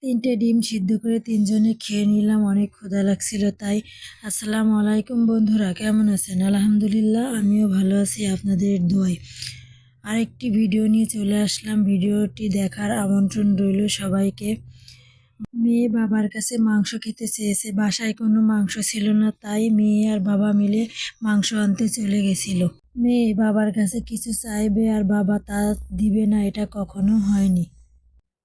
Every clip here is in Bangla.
3টে ডিম সিদ্ধ করে 3 জনে খেয়ে নিলাম। অনেক ক্ষুধা লাগছিল তাই। আসসালামু আলাইকুম বন্ধুরা, কেমন আছেন? আলহামদুলিল্লাহ, আমিও ভালো আছি আপনাদের দোয়ায়। আরেকটি ভিডিও নিয়ে চলে আসলাম। ভিডিওটি দেখার আমন্ত্রণ রইল সবাইকে। মেয়ে বাবার কাছে মাংস খেতে চেয়েছে, বাসায় কোনো মাংস ছিল না, তাই মেয়ে আর বাবা মিলে মাংস আনতে চলে গেছিল। মেয়ে বাবার কাছে কিছু চাইবে আর বাবা তা দিবে না, এটা কখনো হয়নি।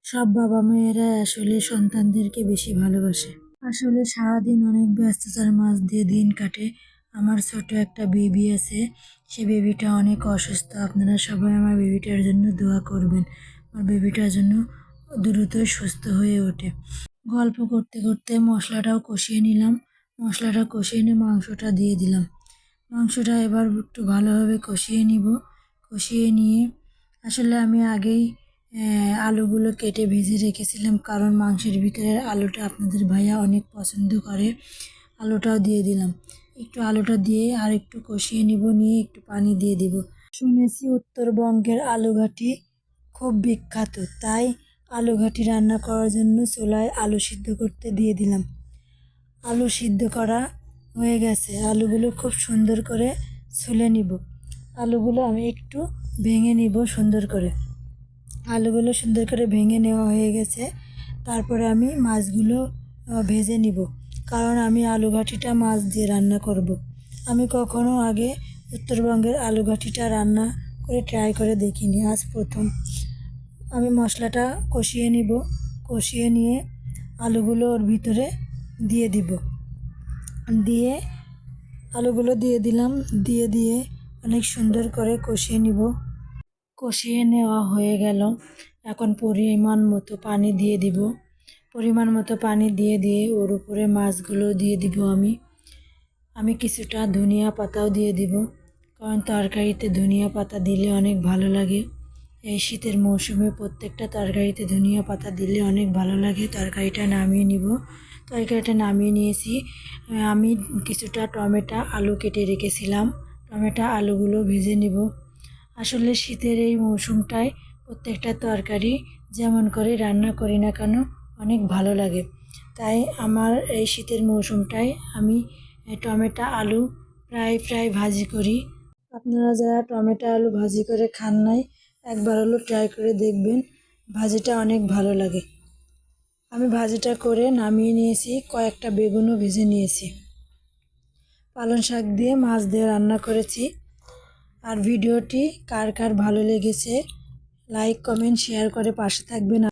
সব বাবা মায়েরা আসলে সন্তানদেরকে বেশি ভালোবাসে। আসলে সারাদিন অনেক ব্যস্ততার মাঝ দিয়ে দিন কাটে। আমার ছোট একটা বেবি আছে, সে বেবিটা অনেক অসুস্থ। আপনারা সবাই আমার বেবিটার জন্য দোয়া করবেন, আমার বেবিটার জন্য দ্রুত সুস্থ হয়ে ওঠে। গল্প করতে করতে মশলাটাও কষিয়ে নিলাম। মশলাটা কষিয়ে নিয়ে মাংসটা দিয়ে দিলাম। মাংসটা এবার একটু ভালোভাবে কষিয়ে নিব। কষিয়ে নিয়ে আসলে আমি আগেই আলুগুলো কেটে ভেজে রেখেছিলাম, কারণ মাংসের ভিতরে আলুটা আপনাদের ভাইয়া অনেক পছন্দ করে। আলুটাও দিয়ে দিলাম। একটু আলুটা দিয়ে আর একটু কষিয়ে নিব, নিয়ে একটু পানি দিয়ে দিব। শুনেছি উত্তরবঙ্গের আলুঘাটি খুব বিখ্যাত, তাই আলুঘাটি রান্না করার জন্য চুলায় আলু সিদ্ধ করতে দিয়ে দিলাম। আলু সিদ্ধ করা হয়ে গেছে। আলুগুলো খুব সুন্দর করে ছুলে নিব। আলুগুলো আমি একটু ভেঙে নিব সুন্দর করে। আলুগুলো সুন্দর করে ভেঙে নেওয়া হয়ে গেছে। তারপরে আমি মাছগুলো ভেজে নিব, কারণ আমি আলুঘাটিটা মাছ দিয়ে রান্না করব। আমি কখনো আগে উত্তরবঙ্গের আলুঘাটিটা রান্না করে ট্রাই করে দেখিনি, আজ প্রথম। আমি মশলাটা কষিয়ে নিব। কষিয়ে নিয়ে আলুগুলো ওর ভিতরে দিয়ে দিব। দিয়ে আলুগুলো দিয়ে দিলাম। দিয়ে অনেক সুন্দর করে কষিয়ে নিব। কষিয়ে নেওয়া হয়ে গেল। এখন পরিমাণ মতো পানি দিয়ে দিব। পরিমাণ মতো পানি দিয়ে ওর উপরে মাছগুলো দিয়ে দিব। আমি কিছুটা ধনিয়া পাতাও দিয়ে দিব, কারণ তরকারিতে ধনিয়া পাতা দিলে অনেক ভালো লাগে। এই শীতের মৌসুমে প্রত্যেকটা তরকারিতে ধনিয়া পাতা দিলে অনেক ভালো লাগে। তরকারিটা নামিয়ে নিব। তরকারিটা নামিয়ে নিয়েছি। আমি কিছুটা টমেটো আলু কেটে রেখেছিলাম। টমেটো আলুগুলো ভেজে নিব। আসলে শীতের এই মৌসুমটায় প্রত্যেকটা তরকারি যেমন করে রান্না করি না কেন অনেক ভালো লাগে। তাই আমার এই শীতের মৌসুমটায় আমি টমেটো আলু প্রায় ভাজি করি। আপনারা যারা টমেটো আলু ভাজি করে খান নাই, একবার হলো ট্রাই করে দেখবেন, ভাজিটা অনেক ভালো লাগে। আমি ভাজিটা করে নামিয়ে নিয়েছি। কয়েকটা বেগুনও ভেজে নিয়েছি। পালং শাক দিয়ে মাছ দিয়ে রান্না করেছি। আর ভিডিওটি কার কার ভালো লেগেছে লাইক কমেন্ট শেয়ার করে পাশে থাকবেন।